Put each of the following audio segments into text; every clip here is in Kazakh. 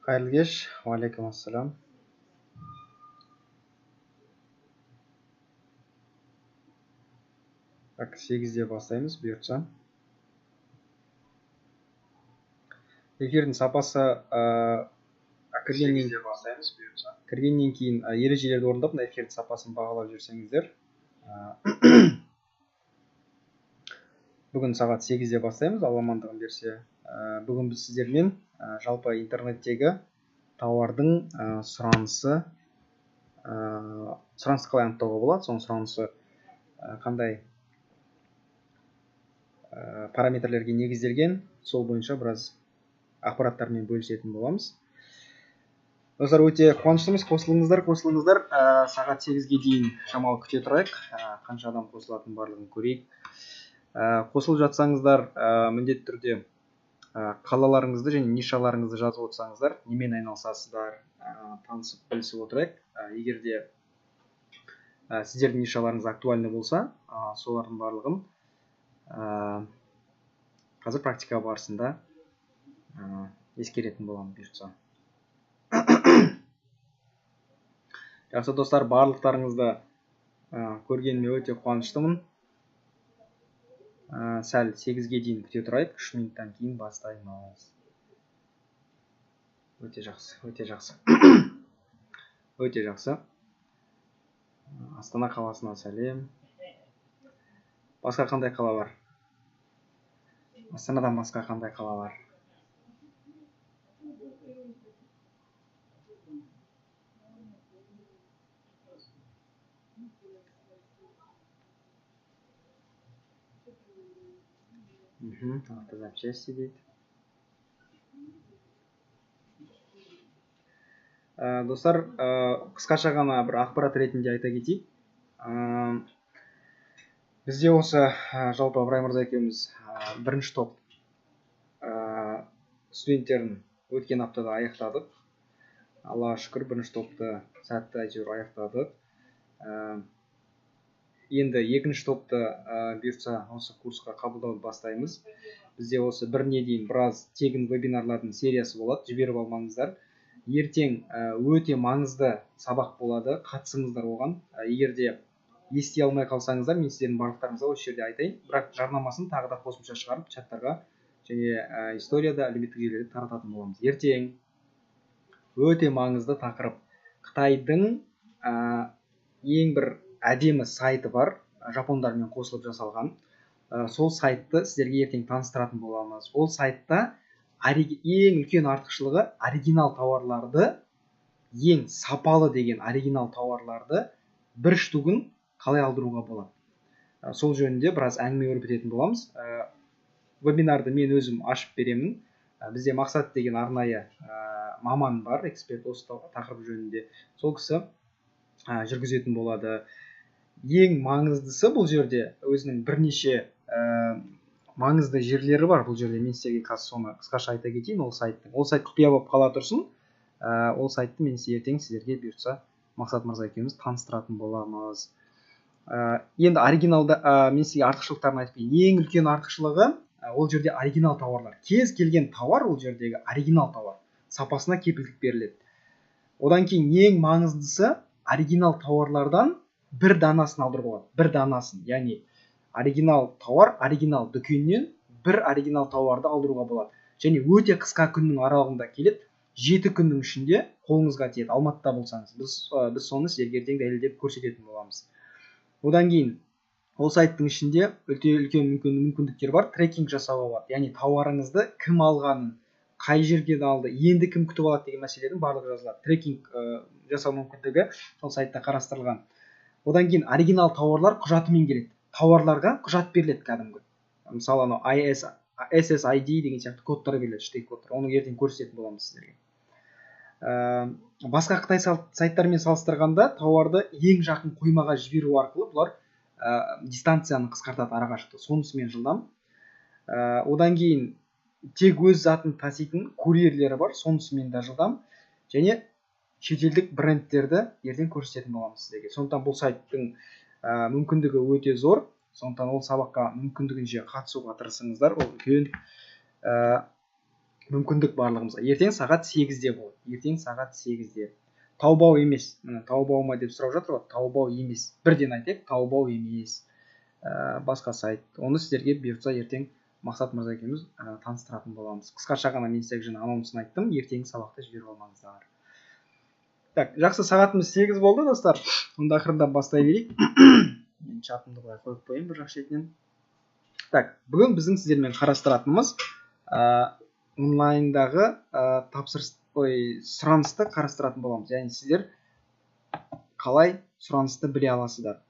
Қайырлы кеш, уалейкум ассалам. Так, 8-де бастаймыз бұйыртса. Эфирдің сапасы кіргеннен кейін ережелерді орындап, мына эфирдің сапасын бағалап жүрсеңіздер. Бүгін сағат 8-де бастаймыз, Алла амандығын берсе. Бүгін біз сіздермен жалпы интернеттегі тауардың сұранысы қалай анықтауға болады, соның сұранысы қандай параметрлерге негізделген, сол бойынша біраз ақпараттармен бөлісетін боламыз. Достар, өте қуаныштымыз, қосылыңыздар. Сағат 8-ге дейін шамалы күте тұрайық, қанша адам қосылатын барлығын көрейік. Қосылып жатсаңыздар, міндетті түрде қалаларыңызды және нишаларыңызды жазып отырсаңыздар, немен айналысасыздар, танысып білісіп отырайық. Егер де сіздердің нишаларыңыз актуальны болса, солардың барлығын қазір практика барысында ескеретін боламын бұйыртса. Жақсы достар, барлықтарыңызды көргеніме өте қуаныштымын. Сәл 8-ге дейін күте тұрайық, 3 минуттан кейін бастаймыз. Өте жақсы. Астана қаласына сәлем. Басқа қандай қала бар? Астанадан басқа қандай қала бар? Автозапчасти дейді. Достар, қысқаша ғана бір ақпарат ретінде айта кетейік. Бізде осы жалпы Ыбырай мырза екеуміз бірінші топ студенттерін өткен аптада аяқтадық. Аллаға шүкір, бірінші топты сәтті әйтеуір аяқтадық. Енді екінші топты бұйыртса осы курсқа қабылдауды бастаймыз. Бізде осы біріне дейін біраз тегін вебинарлардың сериясы болады, жіберіп алмаңыздар. Ертең өте маңызды сабақ болады, қатысыңыздар оған. Егер де ести алмай қалсаңыздар, мен сіздердің барлықтарыңызға осы жерде айтайын. Бірақ жарнамасын тағы да қосымша шығарып чаттарға және историяда, әлеуметтік желілерде тарататын боламыз. Ертең өте маңызды тақырып. Қытайдың ең бір әдемі сайты бар, жапондармен қосылып жасалған. Сол сайтты сіздерге ертең таныстыратын боламыз. Ол сайтта ең үлкен артықшылығы оригинал тауарларды, ең сапалы деген оригинал тауарларды бір штугын қалай алдыруға болады. Сол жөнінде біраз әңгіме өрбітетін боламыз. Вебинарды мен өзім ашып беремін. Бізде Мақсат деген арнайы маман бар, эксперт осы тақырып жөнінде. Сол кісі жүргізетін болады. Ең маңыздысы бұл жерде өзінің бірнеше маңызды жерлері бар. Бұл жерде мен сіздерге қазір соны қысқаша айта кетейін. Ол сайт құпия болып қала тұрсын. Ол сайтты мен ертең сіздерге бұйыртса Мақсат мырза екеуміз таныстыратын боламыз. Енді оригиналда мен сізге артықшылықтарын айтып берейін. Ең үлкен артықшылығы ол жерде оригинал тауарлар. Кез келген тауар ол жердегі оригинал тауар. Сапасына кепілдік беріледі. Одан кейін ең маңыздысы оригинал тауарлардан бір данасын алдыруға болады. Бір данасын, яғни оригинал тауар, оригинал дүкеннен бір оригинал тауарды алдыруға болады. Және өте қысқа күннің аралығында келеді. 7 күннің ішінде қолыңызға тиеді. Алматыда болсаңыз, біз соны сіздерге ертең дәлелдеп көрсететін боламыз. Одан кейін ол сайттың ішінде өте үлкен мүмкіндіктер бар. Трекинг жасауға болады. Яғни тауарыңызды кім алғанын, қай жерден алды, енді кім күтіп алады деген мәселелердің барлығы жазылады. Трекинг жасау мүмкіндігі сол сайтта қарастырылған. Одан кейін оригинал тауарлар құжатымен келеді. Тауарларға құжат беріледі кәдімгі. Мысалы, SSID деген сияқты кодтар беріледі, штек кодтар. Оны ертең көрсететін боламыз сіздерге. Басқа Қытай сайттармен салыстырғанда тауарды ең жақын қоймаға жіберу арқылы бұлар дистанцияны қысқартады, арақашықты. Сонысымен жылдам. Одан кейін тек өз затын таситын курьерлері бар, сонысымен де жылдам. Және шетелдік брендтерді ертең көрсететін боламыз сіздерге. Сондықтан бұл сайттың мүмкіндігі өте зор. Сондықтан ол сабаққа мүмкіндігінше қатысуға тырысыңыздар. Ол үлкен мүмкіндік барлығымызға. Ертең сағат 8-де болады. Ертең сағат 8-де. Таубау емес. Таубау ма деп сұрап жатыр ғой. Таубау емес. Бірден айтайық, Таубау емес. Басқа сайт. Оны сіздерге бұйыртса ертең Мақсат мырза екеуміз таныстыратын боламыз. Қысқаша ғана мен сіздерге жаңа анонсын айттым. Ертеңгі сабақта жіберіп алмаңыздар. Так, жақсы, сағатымыз 8 болды, достар. Онда ақырындап бастай берейік. Мен чатымды былай қойып қояйын бір жақ шетінен. Так, бүгін біздің сіздермен қарастыратынымыз онлайндағы сұранысты қарастыратын боламыз. Яғни сіздер қалай сұранысты біле аласыздар.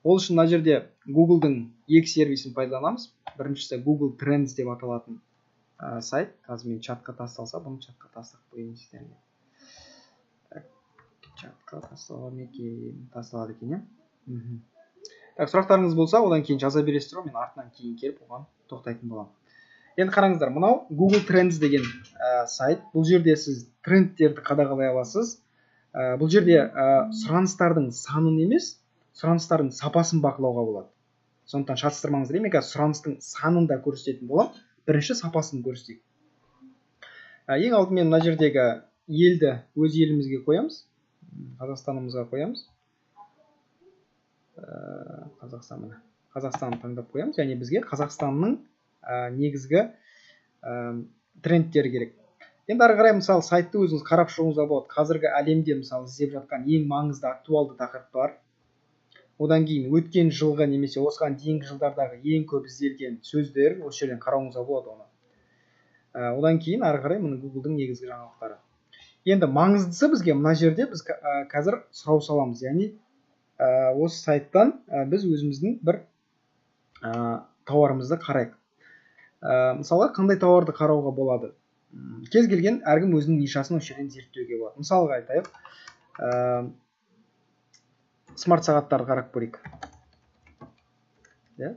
Ол үшін мына жерде Google-дың екі сервисін пайдаланамыз. Біріншісі Google Trends деп аталатын сайт. Қазір мен чатқа тасталса, бұны чатқа тастап қояйын сіздерге. Чатқа тасталады екен, иә? Так, сұрақтарыңыз болса, одан кейін жаза бересіздер, мен артынан кейін келіп оған тоқтайтын боламын. Енді қараңыздар, мынау Google Trends деген сайт. Бұл жерде сіз трендтерді қадағалай аласыз. Бұл жерде сұраныстардың санын емес, сұраныстардың сапасын бақылауға болады. Сондықтан шатыстырмаңыздар. Мен қазір сұраныстың санын да көрсететін боламын. Бірінші сапасын көрсетейік. Ең алдымен мына жердегі елді өз елімізге қоямыз. Қазақстанымызға қоямыз. Қазақстанды таңдап қоямыз. Және бізге Қазақстанның негізгі трендтері керек. Енді ары қарай мысалы сайтты өзіңіз қарап шығуыңызға болады. Қазіргі әлемде мысалы іздеп жатқан ең маңызды актуалды тақырыптар. Одан кейін өткен жылғы немесе осыған дейінгі жылдардағы ең көп ізделген сөздер, осы жерден қарауыңызға болады оны. Одан кейін ары қарай мына Google-дың негізгі жаңалықтары. Енді маңыздысы бізге мына жерде біз қазір сұрау саламыз. Яғни осы сайттан біз өзіміздің бір тауарымызды қарайық. Мысалы, қандай тауарды қарауға болады? Кез келген әркім өзінің нишасын осы жерден зерттеуге болады. Мысалға айтайық, смарт сағаттарды қарап көрейік.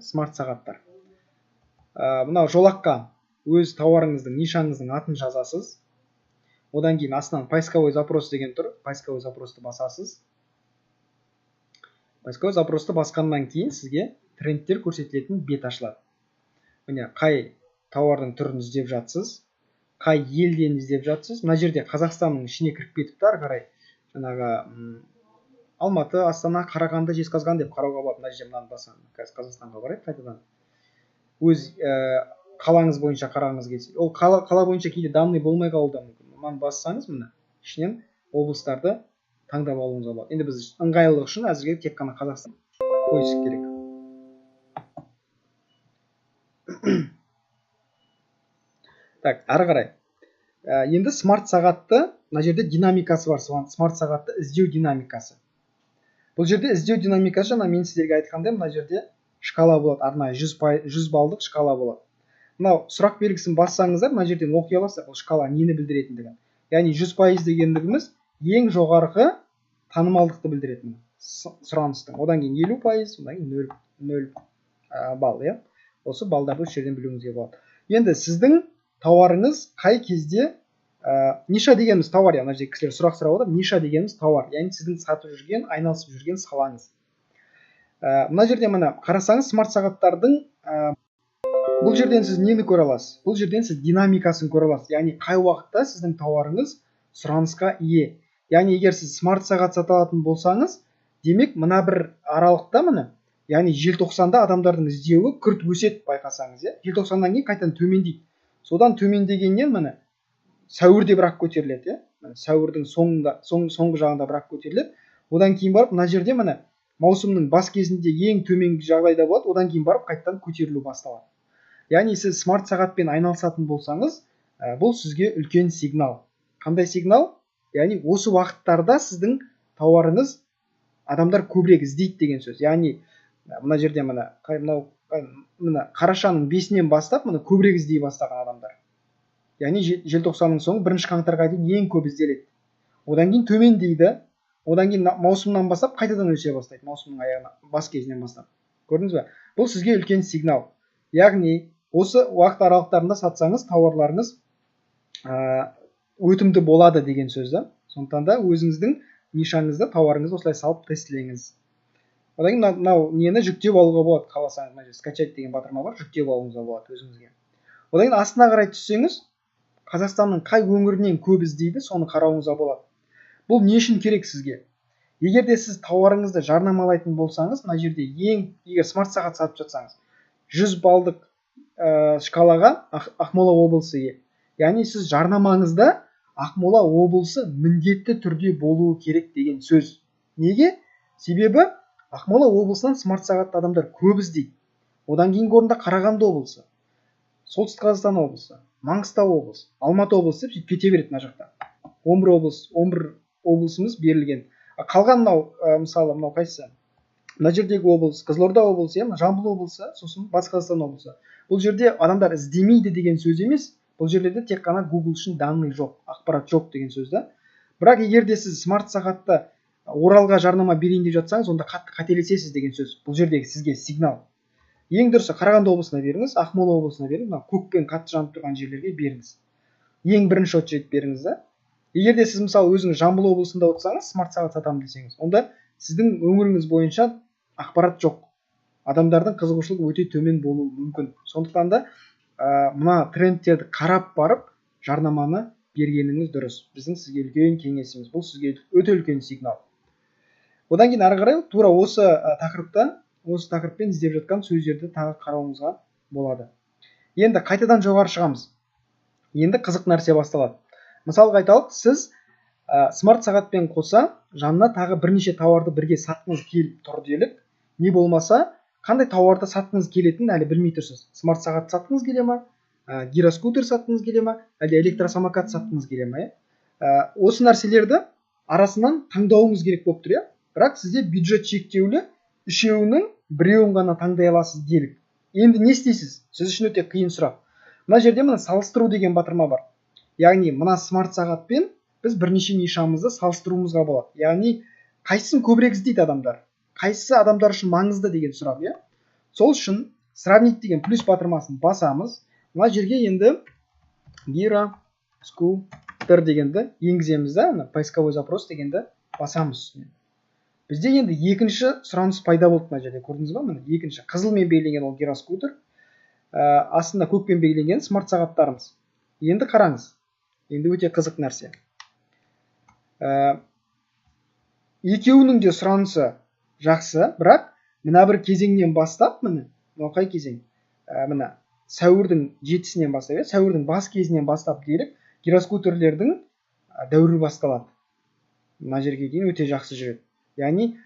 Смарт сағаттар. Мынау жолаққа өз тауарыңыздың, нишаңыздың атын жазасыз. Одан кейін астынан поисковой запрос деген тұр. Поисковой запросты басасыз. Поисковой запросты басқаннан кейін сізге трендтер көрсетілетін бет ашылады. Міне, қай тауардың түрін іздеп жатсыз, қай елден іздеп жатсыз. Мына жерде Қазақстанның ішіне кіріп кетіпті, ары қарай жаңағы Алматы, Астана, Қарағанды, Жезқазған деп қарауға болады. Мына жерде мынаны басам. Қазір Қазақстанға барайық қайтадан. Өз қалаңыз бойынша қарағыңыз келсе. Ол қала бойынша кейде данный болмай қалуы да мүмкін. Мынаны бассаңыз, міне, ішінен облыстарды таңдап алуыңызға болады. Енді біз ыңғайлылық үшін әзірге тек қана Қазақстан поиск керек. Так, ары қарай. Енді смарт сағатты, мына жерде динамикасы бар. Смарт сағатты іздеу динамикасы. Бұл жерде іздеу динамикасы жаңа мен сіздерге айтқандай, мына жерде шкала болады. Арнайы 100 балдық шкала болады. Мынау сұрақ белгісін бассаңыздар, мына жерден оқи аласыздар, бұл шкала нені білдіретіндігін. Яғни 100% дегендігіміз ең жоғарғы танымалдықты білдіретін сұраныстың. Одан кейін 50%, одан кейін 0 балл, иә. Осы балдарды осы жерден білуіңізге болады. Енді сіздің тауарыңыз қай кезде ниша дегеніміз тауар, яғни жерде кісілер сұрақ сұрап отыр. Ниша дегеніміз тауар, яғни сіздің сатып жүрген, айналысып жүрген салаңыз. Мына жерде мына қарасаңыз смарт сағаттардың бұл жерден сіз нені көре аласыз? Бұл жерден сіз динамикасын көре аласыз. Яғни қай уақытта сіздің тауарыңыз сұранысқа ие. Яғни егер сіз смарт сағат сата алатын болсаңыз, демек мына бір аралықта міне, яғни желтоқсанда адамдардың іздеуі күрт өседі, байқасаңыз, иә. Желтоқсаннан кейін қайтадан төмендейді. Содан төмендегеннен міне сәуірде бірақ көтеріледі, иә. Сәуірдің соңғы жағында бірақ көтеріледі. Одан кейін барып мына жерде міне маусымның бас кезінде ең төменгі жағдайда болады, одан кейін барып қайтадан көтерілу басталады. Яғни сіз смарт сағатпен айналысатын болсаңыз, бұл сізге үлкен сигнал. Қандай сигнал? Яғни осы уақыттарда сіздің тауарыңыз адамдар көбірек іздейді деген сөз. Яғни мына жерде мына қарашаның 5-нен бастап мына көбірек іздей бастаған адамдар. Яғни желтоқсанның соңы 1 қаңтарға дейін ең көп ізделеді. Одан кейін төмендейді. Одан кейін маусымнан бастап қайтадан өсе бастайды. Маусымның аяғына, бас кезінен бастап. Көрдіңіз бе? Бұл сізге үлкен сигнал. Яғни осы уақыт аралықтарында сатсаңыз, тауарларыңыз өтімді болады деген сөз да. Сондықтан да өзіңіздің нишаңызды, тауарыңызды осылай салып тестілеңіз. Одан кейін мынау нені жүктеп алуға болады, қаласаңыз, скачать деген батырма бар, жүктеп алуыңызға болады өзіңізге. Одан кейін астына қарай түссеңіз, Қазақстанның қай өңірінен көп іздейді, соны қарауыңызға болады. Бұл не үшін керек сізге? Егер де сіз тауарыңызды жарнамалайтын болсаңыз, мына жерде егер смарт сағат сатып жатсаңыз, 100 балдық шкалаға Ақмола облысы ие. Яғни сіз жарнамаңызда Ақмола облысы міндетті түрде болуы керек деген сөз. Неге? Себебі Ақмола облысынан смарт сағатты адамдар көп іздейді. Одан кейінгі орында Қарағанды облысы, Солтүстік Қазақстан облысы, Маңғыстау облысы, Алматы облысы деп кете береді мына жақта. 11 облысымыз берілген. Қалған мысалы мынау қайсысы? Мына жердегі облыс, Қызылорда облысы, Жамбыл облысы, сосын Батыс Қазақстан облысы. Бұл жерде адамдар іздемейді деген сөз емес. Бұл жерлерде тек қана Google үшін данный жоқ, ақпарат жоқ деген сөз да. Бірақ егер де сіз смарт сағатты Оралға жарнама берейін деп жатсаңыз, онда қатты қателесесіз деген сөз. Бұл жердегі сізге сигнал. Ең дұрысы Қарағанды облысына беріңіз, Ақмола облысына беріңіз, көкпен қатты жанып тұрған жерлерге беріңіз. Ең бірінші очередь беріңіз да. Егер де сіз мысалы өзіңіз Жамбыл облысында отырсаңыз, смарт сағат сатамын десеңіз, онда сіздің өңіріңіз бойынша ақпарат жоқ. Адамдардың қызығушылығы өте төмен болуы мүмкін. Сондықтан да мына трендтерді қарап барып, жарнаманы бергеніңіз дұрыс. Біздің сізге үлкен кеңесіміз. Бұл сізге өте үлкен сигнал. Одан кейін ары қарай тура осы тақырыппен іздеп жатқан сөздерді тағы қарауымызға болады. Енді қайтадан жоғары шығамыз. Енді қызық нәрсе басталады. Мысалға айталық, сіз смарт сағатпен қоса жанына тағы бірнеше тауарды бірге сатқыңыз келіп тұр делік. Не болмаса, қандай тауарды сатқыңыз келетінін әлі білмей тұрсыз. Смарт сағат сатқыңыз келе ма, гироскутер сатқыңыз келе ма, әлде электросамокат сатқыңыз келе ма? Осы нәрселерді арасынан таңдауыңыз керек болып тұр. Бірақ сізде бюджет шектеулі, үшеуінің біреуін ғана таңдай аласыз делік. Енді не істейсіз? Сіз үшін өте қиын сұрақ. Мына жерде мына салыстыру деген батырма бар. Яғни мына смарт сағатпен біз бірнеше нишамызды салыстыруымызға болады. Яғни қайсысын көбірек іздейді адамдар? Қайсысы адамдар үшін маңызды деген сұрақ, Сол үшін сравнить деген плюс батырмасын басамыз. Мына жерге енді гироскутер дегенді енгіземіз да, поисковой запрос дегенді басамыз. Бізде енді екінші сұраныс пайда болды мына жерде, көрдіңіз ба? Міне екінші қызылмен белгіленген ол гироскутер, астында көкпен белгіленген смарт сағаттарымыз. Енді қараңыз. Енді өте қызық нәрсе. Екеуінің де сұранысы жақсы, бірақ мына бір кезеңнен бастап, мынау қай кезең? Мына сәуірдің 7-сінен бастап, сәуірдің бас кезінен бастап делік, гироскутерлердің дәуірі басталады. Мына жерге дейін өте жақсы жүреді. Яғни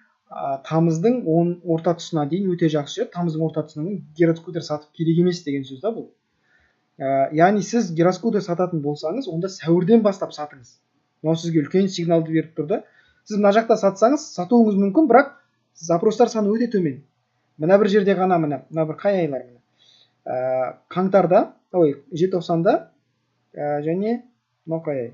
тамыздың орта тұсына дейін өте жақсы жүреді. Тамыздың орта тұсынан гироскутер сатып керек емес деген сөз да бұл. Яғни сіз гироскутер сататын болсаңыз, онда сәуірден бастап сатыңыз. Мынау сізге үлкен сигналды беріп тұрды. Сіз мына жақта сатсаңыз, сатуыңыз мүмкін, бірақ запростар саны өте төмен. Мына бір жерде ғана мына бір қай айлар? Қаңтарда, желтоқсанда және мынау қай ай?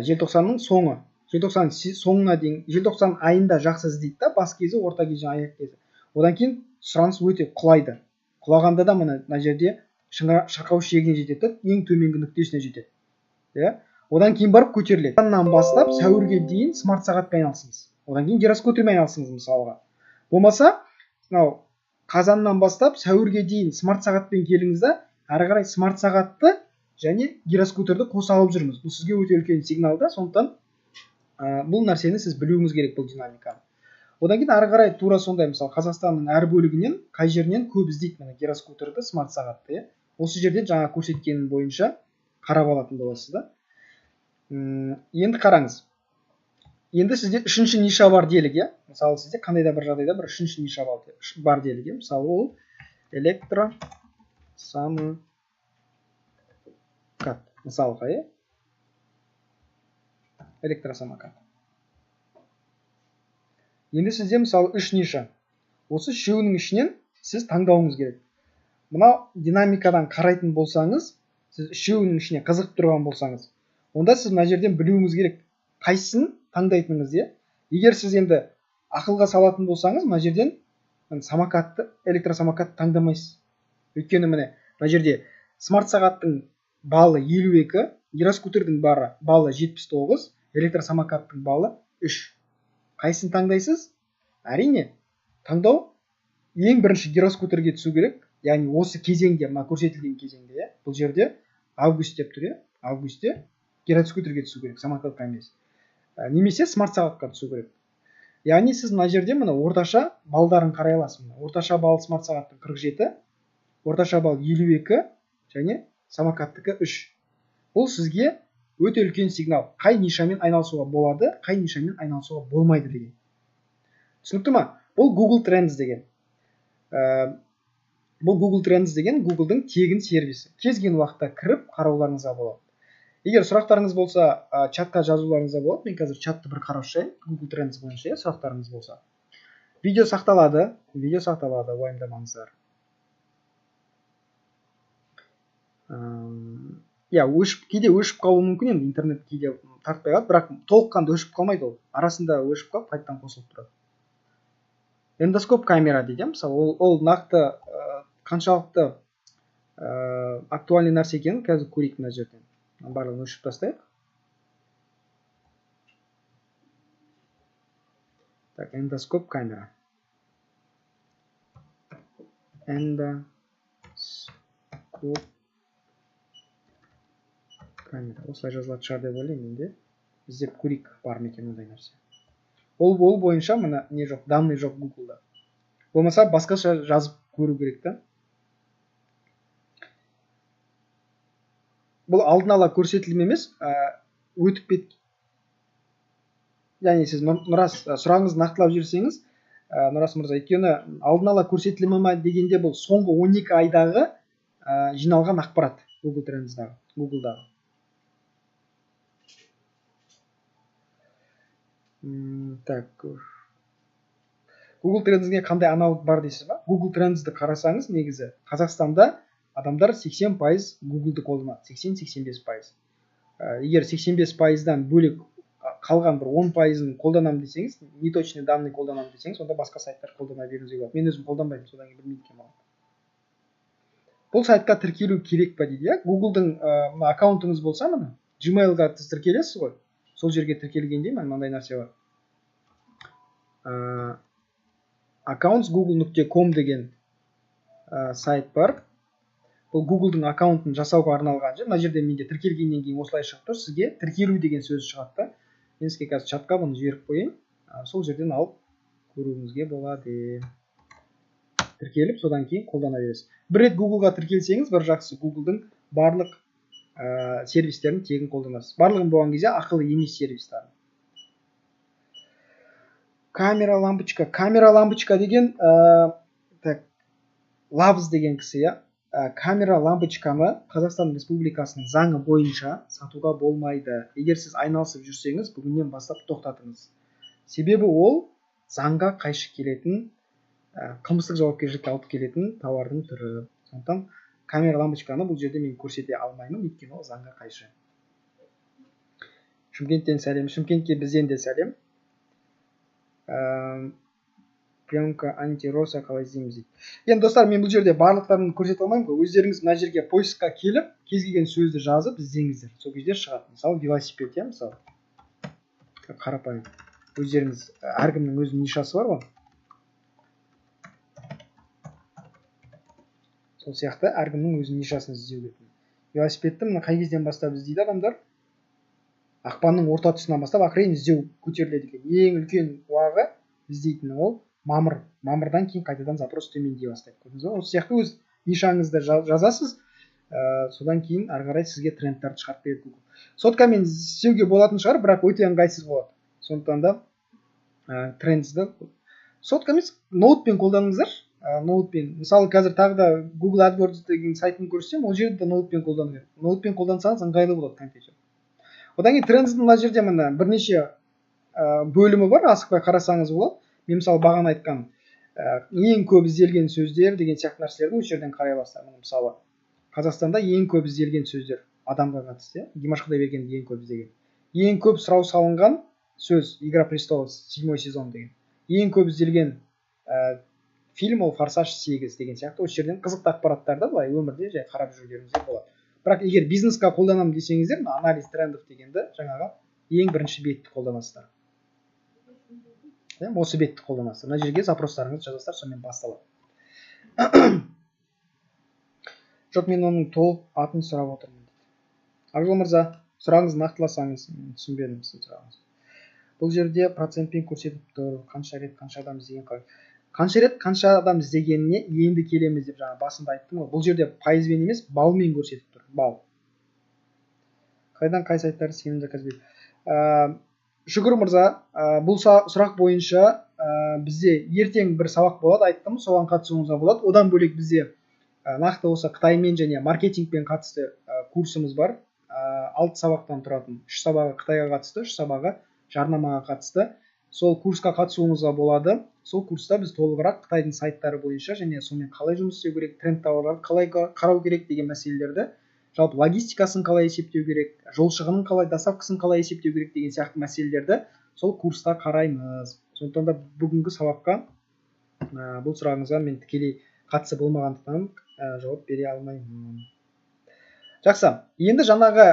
Желтоқсанның соңы. Желтоқсан соңына дейін, желтоқсан айында жақсы іздейді да, бас кезі, орта кезі, аяқ кезі. Одан кейін сұраныс өте құлайды. Құлағанда да мына жерде шырқау шегіне жетеді, ең төменгі нүктесіне жетеді. Одан кейін барып көтеріледі. Қазаннан бастап сәуірге дейін смарт сағатпен айналысыңыз. Одан кейін гироскутермен айналысыңыз мысалға. Болмаса, қазаннан бастап сәуірге дейін смарт сағатпен келіңіз да, ары қарай смарт сағатты және гироскутерді қоса алып жүрміз. Бұл сізге өте үлкен сигнал да, сондықтан бұл нәрсені сіз білуіңіз керек, бұл динамиканы. Одан кейін ары қарай тура сондай, мысалы Қазақстанның әр бөлігінен, қай жерінен көп іздейді гироскутерді, смарт сағатты. Осы жерде жаңа көрсеткенім бойынша қарап алатын боласыз да. Енді қараңыз. Енді сізде үшінші ниша бар делік, Мысалы сізде қандай да бір жағдайда бір үшінші ниша бар делік, Мысалы ол электросамокат. Мысалға, электросамокат. Енді сізде мысалы үш ниша. Осы үшеуінің ішінен сіз таңдауыңыз керек. Мына динамикадан қарайтын болсаңыз, сіз үшеуінің ішіне қызық тұрған болсаңыз, онда сіз мына жерден білуіңіз керек, қайсысын таңдайтыныңыз. Егер сіз енді ақылға салатын болсаңыз, мына жерден электросамокатты таңдамайсыз. Өйткені мына жерде смарт сағаттың балы 52, гироскутердің балы 79, электросамокаттың балы 3. Қайсысын таңдайсыз? Әрине, таңдау ең бірінші гироскутерге түсу керек. яғни осы кезеңде, мына көрсетілген кезеңде, иә, бұл жерде август деп тұр, иә, августте гироскутерге түсу керек, самокатқа емес. Немесе смарт сағатқа түсу керек. Яғни сіз мына жерде мына орташа балдарын қарай аласыз. Орташа бал смарт сағаттың 47, орташа бал 52 және самокаттікі 3. Бұл сізге өте үлкен сигнал. Қай нишамен айналысуға болады, қай нишамен айналысуға болмайды деген. Түсінікті ма? Бұл Google Trends деген. Бұл Google Trends деген Google'дың тегін сервисі. Кез келген уақытта кіріп қарауларыңызға болады. Егер сұрақтарыңыз болса, чатқа жазуларыңызға болады. Мен қазір чатты бір қарап шығайын. Google Trends бойынша сұрақтарыңыз болса. Видео сақталады, уайымдамаңыздар. Кейде өшіп қалуы мүмкін, енді интернет кейде тартпай қалады, бірақ толыққанды өшіп қалмайды ол. Арасында өшіп қалып, қайтадан қосылып тұрады. Эндоскоп камера дейді, мысалы, ол нақты қаншалықты актуальный нәрсе екенін қазір көрейік мына жерден. Барлығын өшіп тастайық. Так, эндоскоп камера. Эндоскоп камера. Осылай жазылатын шығар деп ойлаймын енді. Іздеп көрейік, бар ма екен ондай нәрсе. Ол бойынша мына не жоқ, данный жоқ Google-да. Болмаса басқаша жазып көру керек та. Бұл алдын ала көрсетілім емес, өтіп кеткен. Яғни сіз Нұрас сұрағыңызды нақтылап жүрсеңіз, Нұрас мырза, өйткені алдын ала көрсетілімі ме дегенде бұл соңғы 12 айдағы жиналған ақпарат Google Trends'дағы, Google'дағы. Так, Google Trends'ге қандай аналог бар дейсіз ба? Google Trends'ді қарасаңыз, негізі Қазақстанда адамдар 80% Google'ды қолданады, 80-85%. Егер 85%-дан бөлек қалған бір 10%-ын қолданам десеңіз, неточный данный қолданам десеңіз, онда басқа сайттар қолдана беруіңізге болады. Мен өзім қолданбаймын, содан кейін білмейді екенмін. Бұл сайтқа тіркелу керек па дейді, Google'дың аккаунтыңыз болса, мына Gmail-ға тіркелесіз ғой. Сол жерге тіркелгенде мынандай нәрсе бар. accounts.google.com деген сайт бар. Бұл Google'дың аккаунтын жасауға арналған жер. Мына жерде менде тіркелгеннен кейін осылай шығып тұр. Сізге тіркелу деген сөз шығады. Мен сізге қазір чатқа бұны жіберіп қойайын. Сол жерден алып көруіңізге болады. Тіркеліп, содан кейін қолдана бересіз. Бір рет Google'ға тіркелсеңіз, бір жақсы Google'дың барлық сервистерін тегін қолданасыз. Барлығын болған кезде ақылы емес сервистары. Камера лампочка. Камера лампочка деген Лавз деген кісі, иә. Камера лампочканы Қазақстан Республикасының заңы бойынша сатуға болмайды. Егер сіз айналысып жүрсеңіз, бүгіннен бастап тоқтатыңыз. Себебі ол заңға қайшы келетін, қылмыстық жауапкершілікке алып келетін тауардың түрі. Сондықтан камера лампочканы бұл жерде мен көрсете алмаймын, өйткені ол заңға қайшы. Шымкенттен сәлем. Шымкентке бізден де сәлем. Пленка антироса қалай іздейміз дейді. Енді достар, мен бұл жерде барлықтарын көрсете алмаймын ғой. Өздеріңіз мына жерге поискқа келіп, кез келген сөзді жазып іздеңіздер. Сол кезде шығады. Мысалы, велосипед, иә, мысалы. Қарапайым. Өздеріңіз әркімнің өзінің нишасы бар ғой. Сол сияқты әркімнің өзінің нишасын іздеу керек. Велосипедті мына қай кезден бастап іздейді адамдар? Ақпанның орта тұсынан бастап ақырын іздеу көтеріледі екен. Ең үлкен уағы іздейтіні ол мамырдан кейін қайтадан запрос төмендей бастайды. Осы сияқты өз нишаңызды жазасыз, содан кейін ары қарай сізге трендтарды шығарып береді. Соткамен істеуге болатын шығар, бірақ өте ыңғайсыз болады. Сондықтан да трендсді соткамен ноутпен қолданыңыздар. Ноутпен, мысалы қазір тағы да Google AdWords деген сайтын көрсем, ол жерде ноутпен қолданыңыз. Ноутпен қолдансаңыз ыңғайлы болады компьютер. Одан кейін трендсдің мына жерде мына бірнеше бөлімі бар, асықпай қарасаңыз болады. Мен мысалы бағана айтқан ең көп ізделген сөздер деген сияқты нәрселерді осы жерден қарай бастаймын. Мысалы Қазақстанда ең көп ізделген сөздер адамға қатысты, Димаш Құдайбергенді ең көп іздеген. Ең көп сұрау салынған сөз Игра престолов 7 сезон деген. Ең көп ізделген фильм ол Форсаж 8 деген сияқты. Осы жерден қызықты ақпараттарды былай өмірде жай қарап жүрулеріңізге болады. Бірақ егер бизнесқа қолданамын десеңіздер, анализ трендов дегенді жаңағы ең бірінші бетті қолданасыздар. Осы бетті қолданасыздар. Мына жерге запростарыңызды жазасыздар, сонымен басталады. Жоқ, мен оның толық атын сұрап отырмын дейді. Ақжол мырза, сұрағыңызды нақтыласаңыз, мен түсінбедім сіздің сұрағыңызды. Бұл жерде процентпен көрсетіп тұр, қанша рет қанша адам іздеген, қанша рет қанша адам іздегеніне енді келеміз деп жаңа басында айттым ғой. Бұл жерде пайызбен емес, балмен көрсетіп тұр. Бал. Қайдан қай сайттарды сенімді кәсіби? Шүкір мырза, бұл сұрақ бойынша бізде ертең бір сабақ болады, айттым, соған қатысуыңызға болады. Одан бөлек бізде нақты осы Қытаймен және маркетингпен қатысты курсымыз бар. 6 сабақтан тұратын. 3 сабағы Қытайға қатысты, 3 сабағы жарнамаға қатысты. Сол курсқа қатысуыңызға болады. Сол курста біз толығырақ Қытайдың сайттары бойынша және сонымен қалай жұмыс істеу керек, тренд тауарларды қалай қарау керек деген мәселелерді, жалпы логистикасын қалай есептеу керек, жол шығынын қалай, доставкасын қалай есептеу керек деген сияқты мәселелерді сол курста қараймыз. Сондықтан да бүгінгі сабаққа бұл сұрағыңызға мен тікелей қатысы болмағандықтан жауап бере алмаймын. Жақсы, енді жаңағы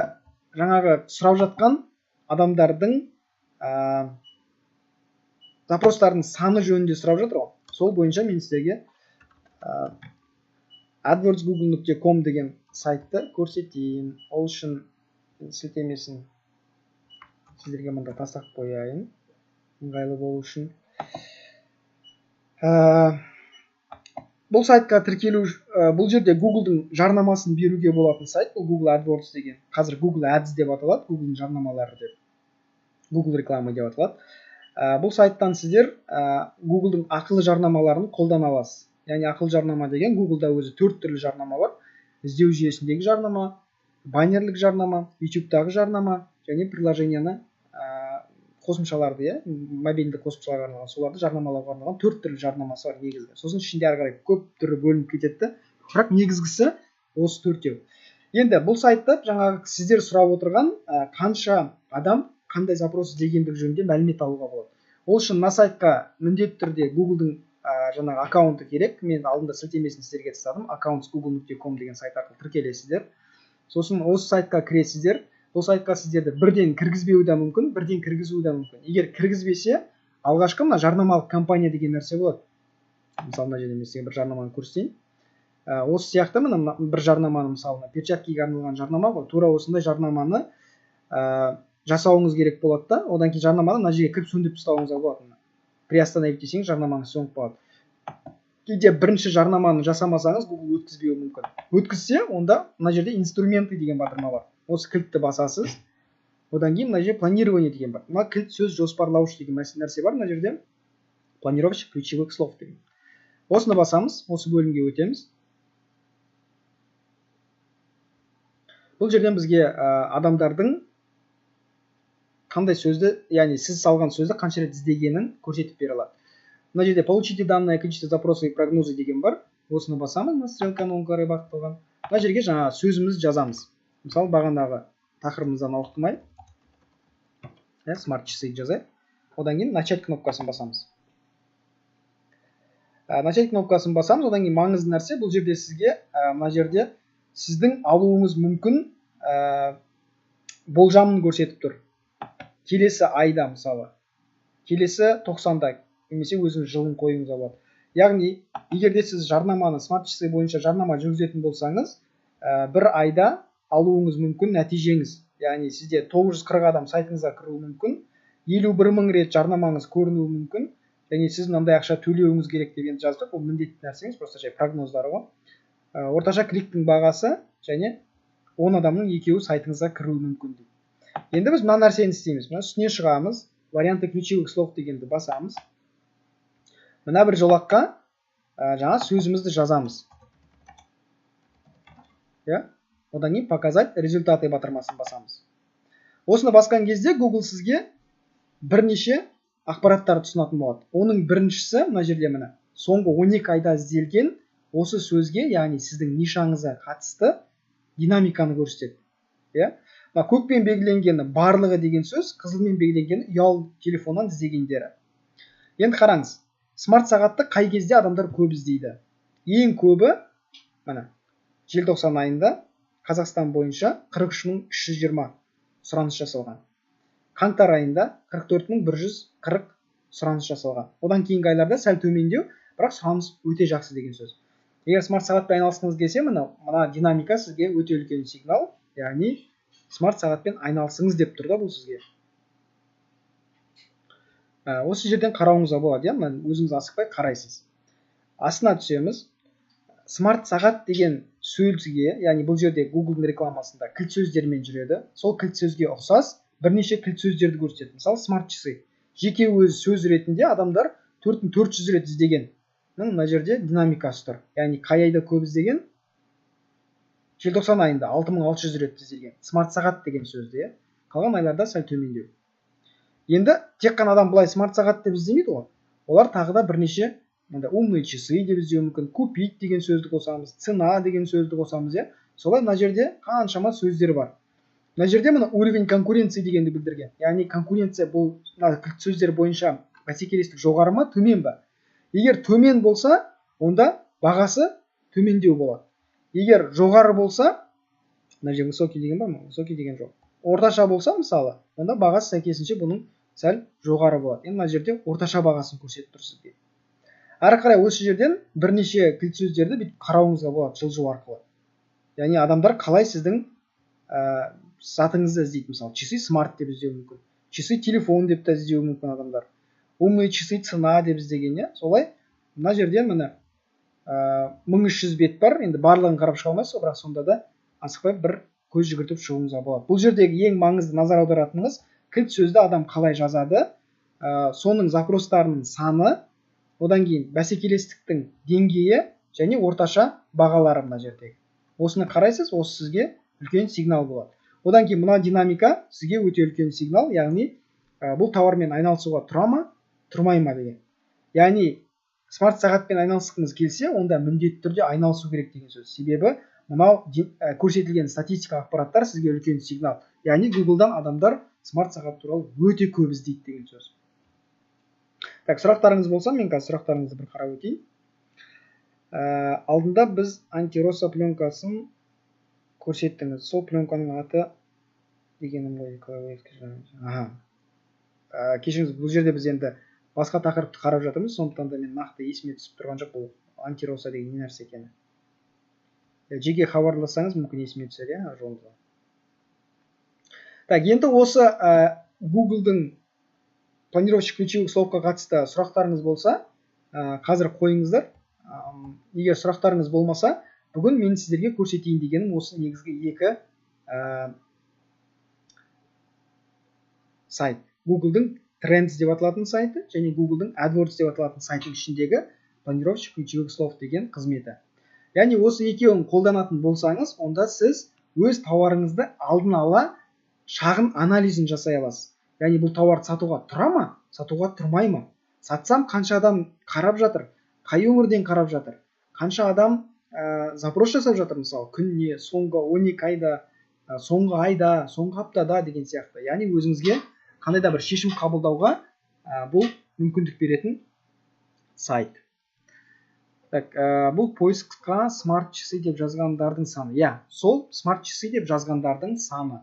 сұрап жатқан адамдардың запростардың саны жөнінде сұрап жатыр ғой. Сол бойынша мен сіздерге adwords.google.com деген сайтты көрсетейін. Ол үшін сілтемесін сіздерге мында тастап қояйын, ыңғайлы болу үшін. Бұл сайтқа тіркелу, бұл жерде Google-дың жарнамасын беруге болатын сайт. Бұл Google AdWords деген, қазір Google Ads деп аталады, Google-дың жарнамалары деп, Google реклама деп аталады. Бұл сайттан сіздер Google-дың ақылы жарнамаларын қолдана аласыз. Яғни ақылы жарнама деген Google-да өзі 4 түрлі жарнама бар. Іздеу жүйесіндегі жарнама, баннерлік жарнама, YouTube-дағы жарнама және приложенияны қосымшаларды, мобильді қосымшаларға арналған, соларды жарнамалауға арналған 4 түрлі жарнамасы бар негізгі. Сосын ішінде ары қарай көп түрі бөлініп кетеді, бірақ негізгісі осы 4-еу. Енді бұл сайтта жаңағы сіздер сұрап отырған қанша адам қандай запрос іздегендігі жөнінде мәлімет алуға болады. Ол үшін мына сайтқа міндетті түрде Google-дың жаңағы аккаунты керек. Мен алдында сілтемесін сіздерге тастадым. accounts.google.com деген сайт арқылы тіркелесіздер. Сосын осы сайтқа кіресіздер. Бұл сайтқа сіздерді бірден кіргізбеуі де мүмкін, бірден кіргізуі де мүмкін. Егер кіргізбесе, алғашқы мына жарнамалық компания деген нәрсе болады. Мысалы, мына жерде мен сізге бір жарнаманы көрсетейін. Осы сияқты мына бір жарнаманы, мысалы, перчаткиге арналған жарнама ғой. Тура осындай жарнаманы жасауыңыз керек болады да, одан кейін жарнаманы мына жерге кіріп сөндіріп тастауыңызға болады. Приостановить десеңіз, жарнамаңыз сөніп қалады. Кейде бірінші жарнаманы жасамасаңыз, Google өткізбеуі мүмкін. Өткізсе, онда мына жерде инструменты деген батырма бар. Осы кілтті басасыз. Одан кейін мына жерде планирование деген бар. Мына кілт сөз жоспарлауыш деген нәрсе бар. Мына жерде планировщик ключевых слов деген. Осыны басамыз, осы бөлімге өтеміз. Бұл жерден бізге адамдардың қандай сөзді, яғни сіз салған сөзді қанша рет іздегенін көрсетіп бере алады. Мына жерде получите данное количество запросов и прогнозы деген бар. Осыны басамыз, мына стрелканы оң қарай бағытталған. Мына жерге жаңа сөзімізді жазамыз. Мысалы, бағандағы тақырыбымыздан ауытқымай, смарт часы жазайық. Одан кейін начать кнопкасын басамыз. Начать кнопкасын басамыз, одан кейін маңызды нәрсе, бұл жерде сізге, мына жерде сіздің алуыңыз мүмкін болжамын көрсетіп тұр. Келесі айда, мысалы, келесі 90-да, немесе өзіңіз жылын қойыңызға болады. Яғни, егер де сіз жарнаманы, смарт часы бойынша жарнама жүргізетін болсаңыз, бір айда алуыңыз мүмкін нәтижеңіз. Яғни, сізде 940 адам сайтыңызға кіруі мүмкін, 51 мың рет жарнамаңыз көрінуі мүмкін, және сіз мынандай ақша төлеуіңіз керек деп енді жаздық. Ол міндетті нәрсеңіз, просто жай прогноздары ғой. Орташа кликтің бағасы және 10 адамның екеуі сайтыңызға кіруі мүмкін дейді. Енді біз мына нәрсені істейміз. Мына үстіне шығамыз, варианты ключевых слов дегенді басамыз. Мына бір жолаққа жаңа сөзімізді жазамыз. Одан кейін показать результаты батырмасын басамыз. Осыны басқан кезде Google сізге бірнеше ақпараттарды ұсынатын болады. Оның біріншісі мына жерде міне соңғы 12 айда ізделген осы сөзге, яғни сіздің нишаңызға қатысты динамиканы көрсетеді. Көкпен белгіленгені барлығы деген сөз, қызылмен белгіленгені ұялы телефоннан іздегендері. Енді қараңыз, смарт сағатты қай кезде адамдар көп іздейді? Ең көбі, міне, желтоқсан айында Қазақстан бойынша 43.320 сұраныс жасалған. Қаңтар айында 44.140 сұраныс жасалған. Одан кейінгі айларда сәл төмендеу, бірақ сұраныс өте жақсы деген сөз. егер смарт сағатпен айналысқыңыз келсе, мына динамика сізге өте үлкен сигнал, яғни смарт сағатпен айналысыңыз деп тұр да бұл сізге. Осы жерден қарауыңызға болады, өзіңіз асықпай қарайсыз. Астына түсеміз. Смарт сағат деген сөзге, яғни бұл жерде Google рекламасында кілт сөздермен жүреді. Сол кілт сөзге ұқсас бірнеше кілт сөздерді көрсетеді. Мысалы, смарт часы. Жеке өз сөз ретінде адамдар 4400 рет іздеген. Мына жерде динамикасы тұр. Яғни қай айда көп іздеген? Желтоқсан айында 6600 рет іздеген. Смарт сағат деген сөзде. Қалған айларда сәл төмендеу. Енді тек қана адам бұлай смарт сағат деп іздемейді ғой. Олар тағы да бірнеше умные часы деп іздеуі мүмкін, купить деген сөзді қосамыз, цена деген сөзді қосамыз, солай мына жерде қаншама сөздер бар. Мына жерде уровень конкуренции дегенді білдірген. Яғни конкуренция бұл кілт сөздер бойынша бәсекелестік жоғары ма, төмен ба? Егер төмен болса, онда бағасы төмендеу болады. Егер жоғары болса, мына жерде высокий деген бар ма? Высокий деген жоқ. Орташа болса, мысалы, онда бағасы сәйкесінше бұның сәл жоғары болады. Енді мына жерде орташа бағасын көрсетіп тұр сізге. Әрі қарай осы жерден бірнеше кілт сөздерді бүйтіп қарауыңызға болады жылжу арқылы. Яғни адамдар қалай сіздің затыңызды іздейді. Мысалы, часы смарт деп іздеуі мүмкін. Часы телефон деп те іздеуі мүмкін адамдар. Умные часы цена деп іздеген, солай мына жерден 1300 бет бар. Енді барлығын қарап шыға алмайсыз, бірақ сонда да асықпай бір көз жүгіртіп шығуыңызға болады. Бұл жердегі ең маңызды назар аударатыныңыз кілт сөзді адам қалай жазады, соның запростарының саны, одан кейін бәсекелестіктің деңгейі және орташа бағалары мына жердегі. Осыны қарайсыз, осы сізге үлкен сигнал болады. Одан кейін мына динамика сізге өте үлкен сигнал, яғни бұл тауармен айналысуға тұра ма, тұрмай ма деген. Яғни смарт сағатпен айналысқыңыз келсе, онда міндетті түрде айналысу керек деген сөз. Себебі мынау көрсетілген статистика ақпараттар сізге үлкен сигнал. Яғни Google-дан адамдар смарт сағат туралы өте көп іздейді деген сөз. Так, сұрақтарыңыз болса, мен қазір сұрақтарыңызды бір қарап өтейін. Алдында біз антироса пленкасын көрсеттіңіз. Сол пленканың аты дегенім ғой. Кешіріңіз, бұл жерде біз енді басқа тақырыпты қарап жатырмыз, сондықтан да мен нақты есіме түсіп тұрған жоқ бұл антироса деген не нәрсе екені. Жеке хабарласаңыз мүмкін есіме түсер, жолыңызға. Так, енді осы Google-дың планировщик ключевых словқа қатысты сұрақтарыңыз болса, қазір қойыңыздар. Егер сұрақтарыңыз болмаса, бүгін мен сіздерге көрсетейін дегенім осы негізгі екі сайт. Google-дың Trends деп аталатын сайты және Google-дың AdWords деп аталатын сайттың ішіндегі планировщик ключевых слов деген қызметі. Яғни осы екеуін қолданатын болсаңыз, онда сіз өз тауарыңызды алдын ала шағын анализін жасай аласыз. Яғни бұл тауарды сатуға тұра ма, сатуға тұрмай ма? Сатсам қанша адам қарап жатыр, қай өңірден қарап жатыр, қанша адам запрос жасап жатыр, мысалы, күніне, соңғы 12 айда, соңғы айда, соңғы аптада деген сияқты. Яғни өзіңізге қандай да бір шешім қабылдауға бұл мүмкіндік беретін сайт. Так, бұл поискқа смарт часы деп жазғандардың саны. Сол смарт часы деп жазғандардың саны.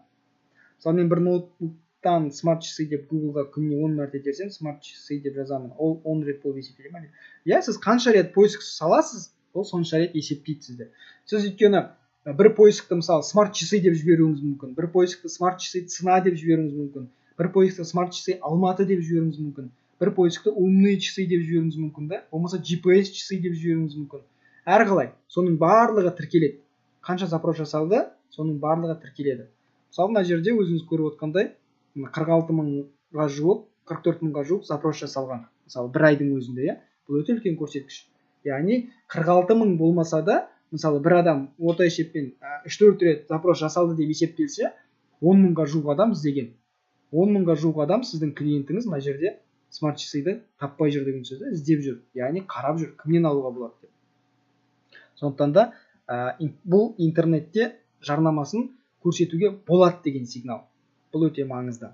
Мысалы, мен бір ноутбуктан смарт часы деп Google-ға күніне 10 мәрте терсем, смарт часы деп жазамын. Ол 10 рет болып есептеледі. Сіз қанша рет поиск саласыз, ол сонша рет есептейді сізді. Сіз өйткені бір поискті, мысалы, смарт часы деп жіберуіңіз мүмкін, бір поискті смарт часы цена деп жіберуіңіз мүмкін, бір поискті смарт часы Алматы деп жіберуіңіз мүмкін, бір поискті умные часы деп жіберуіңіз мүмкін, болмаса GPS часы деп жіберуіңіз мүмкін. Әрқалай, соның барлығы тіркеледі. Қанша запрос жасалды, соның барлығы тіркеледі. Мысалы, мына жерде өзіңіз көріп отқандай 46 мыңға жуық, 44 мыңға жуық запрос жасалған. Мысалы, бір айдың өзінде, бұл өте үлкен көрсеткіш. Яғни 46 мың болмаса да, мысалы, бір адам орта есеппен 3-4 рет запрос жасалды деп есептелсе, 10 мыңға жуық адам іздеген. 10 мыңға жуық адам сіздің клиентіңіз мына жерде смарт часыды таппай жүр деген сөзді іздеп жүр, яғни қарап жүр, кімнен алуға болады деп. Сондықтан да бұл интернетте жарнамасын көрсетуге болады деген сигнал. Бұл өте маңызды.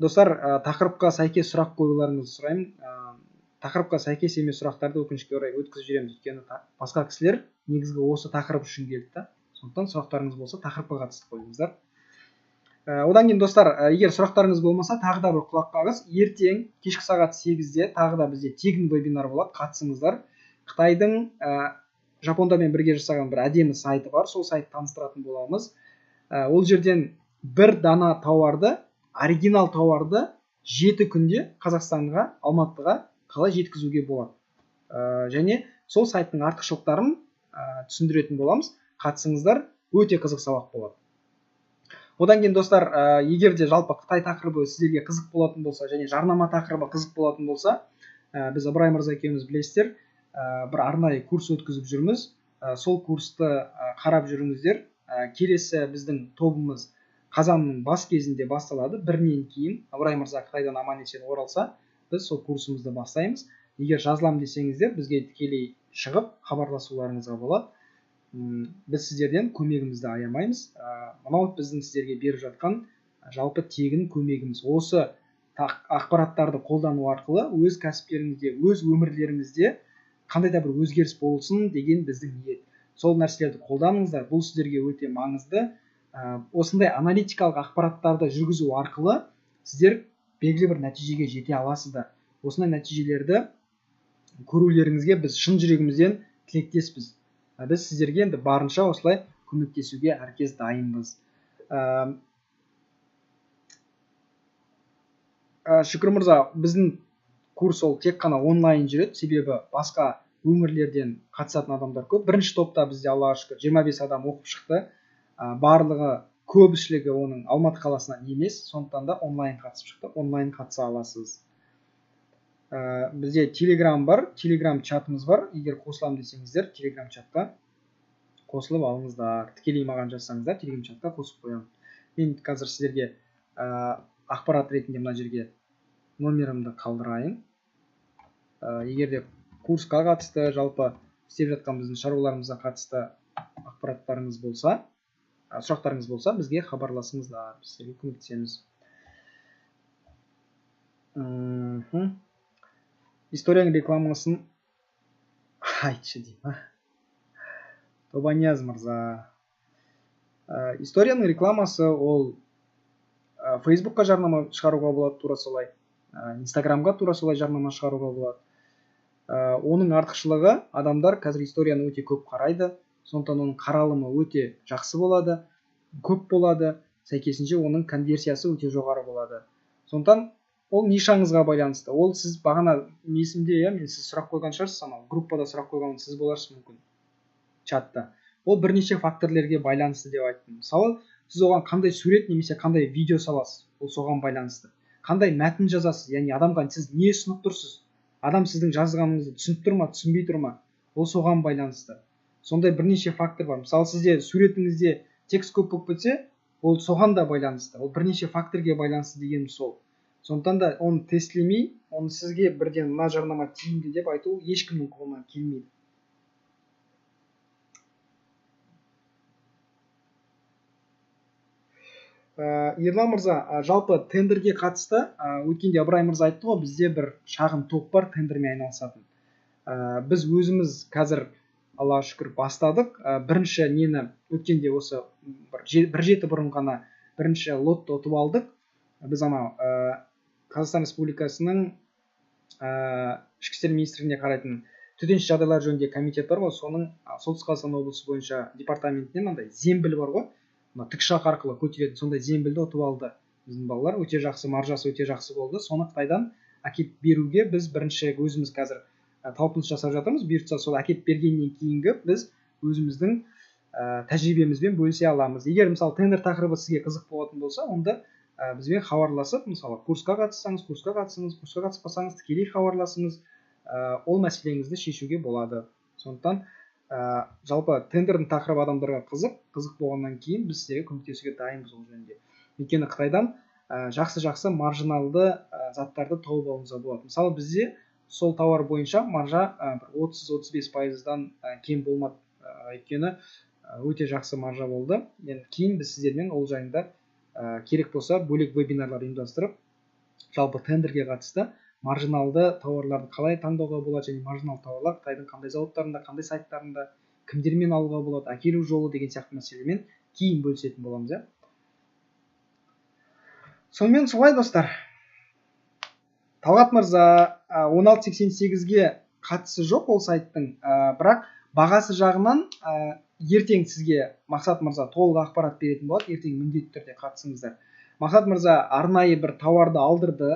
Достар, тақырыпқа сәйкес сұрақ қоюларыңызды сұраймын. Тақырыпқа сәйкес емес сұрақтарды өкінішке орай өткізіп жібереміз, өйткені басқа кісілер негізгі осы тақырып үшін келді. Сондықтан сұрақтарыңыз болса, тақырыпқа қатысты қойыңыздар. Одан кейін достар, егер сұрақтарыңыз болмаса тағы да бір құлақ қағыз. Ертең кешкі сағат 8-де тағы да бізде тегін вебинар болады, қатысыңыздар. Қытайдың жапондармен бірге жасаған бір әдемі сайты бар, сол сайтты таныстыратын боламыз. Ол жерден бір дана тауарды, оригинал тауарды 7 күнде Қазақстанға, Алматыға қалай жеткізуге болады. Және сол сайттың артықшылықтарын түсіндіретін боламыз. Қатысыңыздар, өте қызық сабақ болады. Одан кейін достар, егер де жалпы Қытай тақырыбы сіздерге қызық болатын болса, және жарнама тақырыбы қызық болатын болса, біз Ыбырай мырза екеуміз білесіздер, бір арнайы курс өткізіп жүрміз. Сол курсты қарап жүріңіздер. Келесі біздің тобымыз қазанның бас кезінде басталады. Бірінен кейін Ыбырай мырза Қытайдан аман-есен оралса, біз сол курсымызды бастаймыз. Егер жазылам десеңіздер, бізге тікелей шығып хабарласуларыңызға болады. Біз сіздерден көмегімізді аямаймыз. Мынау біздің сіздерге беріп жатқан жалпы тегін көмегіміз. Осы ақпараттарды қолдану арқылы өз кәсіптеріңізде, өз өмірлеріңізде қандай да бір өзгеріс болсын деген біздің ниет. Сол нәрселерді қолданыңыздар. Бұл сіздерге өте маңызды. Осындай аналитикалық ақпараттарды жүргізу арқылы сіздер белгілі бір нәтижеге жете аласыздар. Осындай нәтижелерді көрулеріңізге біз шын жүрегімізден тілектеспіз. Біз сіздерге енді барынша осылай көмектесуге әркез дайынбыз. Шүкір мырза, біздің курс ол тек қана онлайн жүреді, себебі басқа өңірлерден қатысатын адамдар көп. Бірінші топта бізде Аллаға шүкір 25 адам оқып шықты. Барлығы көпшілігі оның Алматы қаласынан емес, сондықтан да онлайн қатысып шықты. Онлайн қатыса аласыз. Бізде телеграм бар, телеграм чатымыз бар. Егер қосылам десеңіздер, телеграм чатқа қосылып алыңыздар. Тікелей маған жазсаңыздар, телеграм чатқа қосып қоямын. Мен қазір сіздерге ақпарат ретінде мына жерге номерімді қалдырайын. Егер де курсқа қатысты, жалпы істеп жатқан біздің шаруаларымызға қатысты ақпараттарыңыз болса, сұрақтарыңыз болса, бізге хабарласыңыздар, біз сіздерге көмектесеміз. Историяның рекламасын айтшы деймін. Тобанияз мырза. Историяның рекламасы ол Фейсбукқа жарнама шығаруға болады, тура солай. Инстаграмға тура солай жарнама шығаруға болады. Оның артықшылығы, адамдар қазір историяны өте көп қарайды, сондықтан оның қаралымы өте жақсы болады, көп болады, сәйкесінше оның конверсиясы өте жоғары болады. Сондықтан ол нишаңызға байланысты. Ол сіз бағана есімде, мен сіз сұрақ қойған шығарсыз, анау группада сұрақ қойған сіз боларсыз мүмкін чатта. Ол бірнеше факторлерге байланысты деп айттым. Мысалы, сіз оған қандай сурет немесе қандай видео саласыз, ол соған байланысты. Қандай мәтін жазасыз, яғни адамға сіз не ұсынып тұрсыз, адам сіздің жазғаныңызды түсініп тұр ма, түсінбей тұр ма, ол соған байланысты. Сондай бірнеше фактор бар. Мысалы, сізде суретіңізде текст көп болып кетсе, ол соған да байланысты. Ол бірнеше факторге байланысты дегенім сол. Сондықтан да оны тестілемей, оны сізге бірден мына жарнама тиімді деп айту ешкімнің қолынан келмейді. Ерлан мырза, жалпы тендерге қатысты, өткенде Ыбырай мырза айтты ғой, бізде бір шағын топ бар тендермен айналысатын. Біз өзіміз қазір Аллаға шүкір бастадық. Бірінші нені өткенде осы бір жеті бұрын ғана бірінші лотты ұтып алдық. Біз анау Қазақстан Республикасының ішкі істер министрлігіне қарайтын төтенше жағдайлар жөнінде комитет бар ғой, соның Солтүстік Қазақстан облысы бойынша департаментінен андай зембіл бар ғой, тікұшақ арқылы көтеретін сондай зембілді ұтып алды біздің балалар. Өте жақсы, маржасы өте жақсы болды. Соны Қытайдан әкеп беруге біз бірінші өзіміз қазір талпыныс жасап жатырмыз. Бұйыртса сол әкеп бергеннен кейінгі біз өзіміздің тәжірибемізбен бөлісе аламыз. Егер мысалы тендер тақырыбы сізге қызық болатын болса, онда бізбен хабарласып, мысалы курсқа қатыссаңыз, курсқа қатысыңыз, курсқа қатыспасаңыз тікелей хабарласыңыз, ол мәселеңізді шешуге болады. Сондықтан жалпы тендердің тақырыбы адамдарға қызық болғаннан кейін біз сіздерге көмектесуге дайынбыз ол жөнінде. Өйткені Қытайдан жақсы маржиналды заттарды тауып алуыңызға болады. Мысалы бізде сол тауар бойынша маржа 30-35%-дан кем болмады. Өйткені өте жақсы маржа болды. Енді кейін біз сіздермен ол жайында керек болса бөлек вебинарлар ұйымдастырып, жалпы тендерге қатысты маржиналды тауарларды қалай таңдауға болады, және маржинал тауарлар Қытайдың қандай зауыттарында, қандай сайттарында, кімдермен алуға болады, әкелу жолы деген сияқты мәселемен кейін бөлісетін боламыз. Сонымен солай достар. Талғат мырза 1688-ге қатысы жоқ ол сайттың, бірақ бағасы жағынан ертең сізге Мақсат мырза толық ақпарат беретін болады. Ертең міндетті түрде қатысыңыздар. Мақсат мырза арнайы бір тауарды алдырды,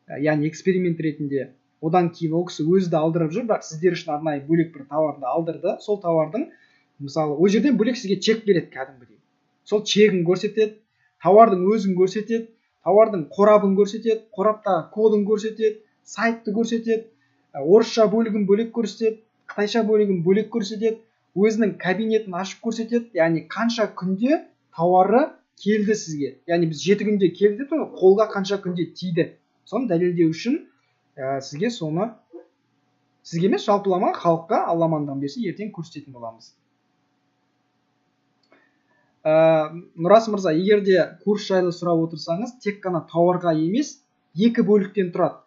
яғни эксперимент ретінде. Одан кейін ол кісі өзі де алдырып жүр, бірақ сіздер үшін арнайы бөлек бір тауарды алдырды. Сол тауардың, мысалы, ол жерден бөлек сізге чек береді кәдімгідей. Сол чегін көрсетеді, тауардың өзін көрсетеді, тауардың қорабын көрсетеді, қораптағы кодын көрсетеді, сайтты көрсетеді, орысша бөлігін бөлек көрсетеді, қытайша бөлігін бөлек көрсетеді, өзінің кабинетін ашып көрсетеді. Яғни қанша күнде тауары келді сізге. Яғни біз 7 күнде келді деп тұрмыз, қолға қанша күнде тиді. Соны дәлелдеу үшін сізге соны, сізге емес жалпылама халыққа Алла амандығын берсе ертең көрсететін боламыз. Нұрас мырза, егер де курс жайлы сұрап отырсаңыз, тек қана тауарға емес, 2 бөліктен тұрады.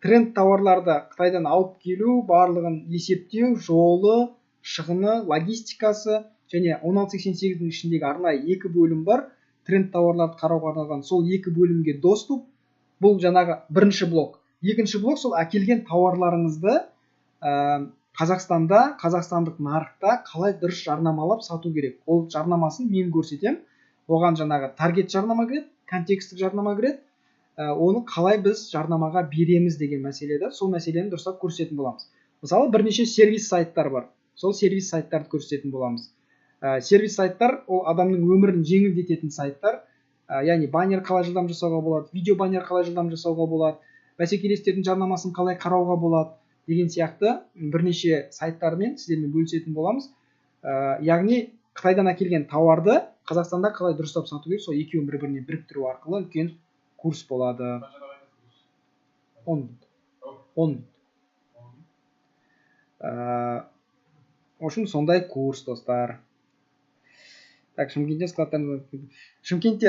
Тренд тауарларды Қытайдан алып келу, барлығын есептеу, жолы, шығыны, логистикасы және 1688-дің ішіндегі арнайы 2 бөлім бар. Тренд тауарларды қарауға арналған сол 2 бөлімге доступ. Бұл жаңағы бірінші блок. Екінші блок сол әкелген тауарларыңызды Қазақстанда, қазақстандық нарықта қалай дұрыс жарнамалап сату керек. Ол жарнамасын мен көрсетем. Оған жаңағы таргет жарнама кіреді, контекстік жарнама кіреді. Оны қалай біз жарнамаға береміз деген мәселеде, сол мәселені дұрыстап көрсететін боламыз. Мысалы, бірнеше сервис сайттар бар. Сол сервис сайттарды көрсететін боламыз. Сервис сайттар ол адамның өмірін жеңілдететін сайттар. Яғни баннер қалай жылдам жасауға болады, видео баннер қалай жылдам жасауға болады, бәсекелестердің жарнамасын қалай қарауға болады деген сияқты бірнеше сайттармен сіздермен бөлісетін боламыз. Яғни Қытайдан әкелген тауарды Қазақстанда қалай дұрыстап сату керек, сол екеуін бір-біріне біріктіру арқылы үлкен курс болады. 10 минут. В общем, сондай курс, достар. Так, Шымкентте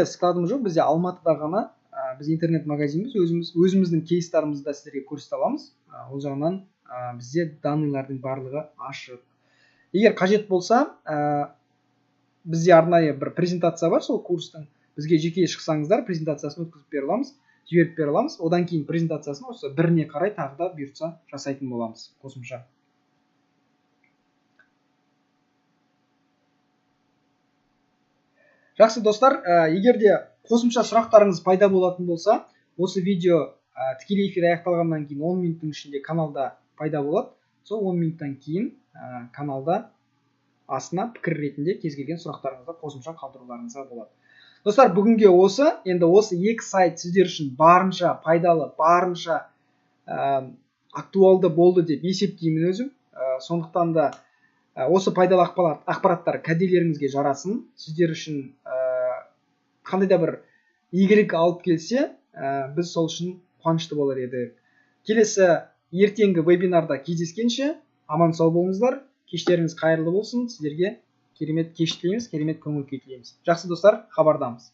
складымыз жоқ, бізде Алматыда ғана. Біз интернет магазиніміз, өзіміздің кейстарымызды да сіздерге көрсете аламыз. Ол жағынан бізде данныйлардың барлығы ашық. Егер қажет болса, бізде арнайы бір презентация бар сол курстың. Бізге жеке шықсаңыздар, презентациясын өткізіп бере аламыз, жіберіп бере аламыз. Одан кейін презентациясын осы біріне қарай тағы да бұйыртса жасайтын боламыз қосымша. Жақсы достар, егер де қосымша сұрақтарыңыз пайда болатын болса, осы видео тікелей эфир аяқталғаннан кейін 10 минуттың ішінде каналда пайда болады. Сол 10 минуттан кейін каналда астына пікір ретінде кез келген сұрақтарыңызды қосымша қалдыруларыңызға болады. Достар, бүгінге осы. Енді осы 2 сайт сіздер үшін барынша пайдалы, барынша актуалды болды деп есептеймін өзім. Сондықтан да осы пайдалы ақпараттар кәделеріңізге жарасын. Сіздер үшін қандай да бір игілік алып келсе, біз сол үшін қуанышты болар едік. Келесі ертеңгі вебинарда кездескенше аман сау болыңыздар. Кештеріңіз қайырлы болсын. Сіздерге керемет кеш тілейміз, керемет көңіл күй тілейміз. Жақсы достар, хабардамыз.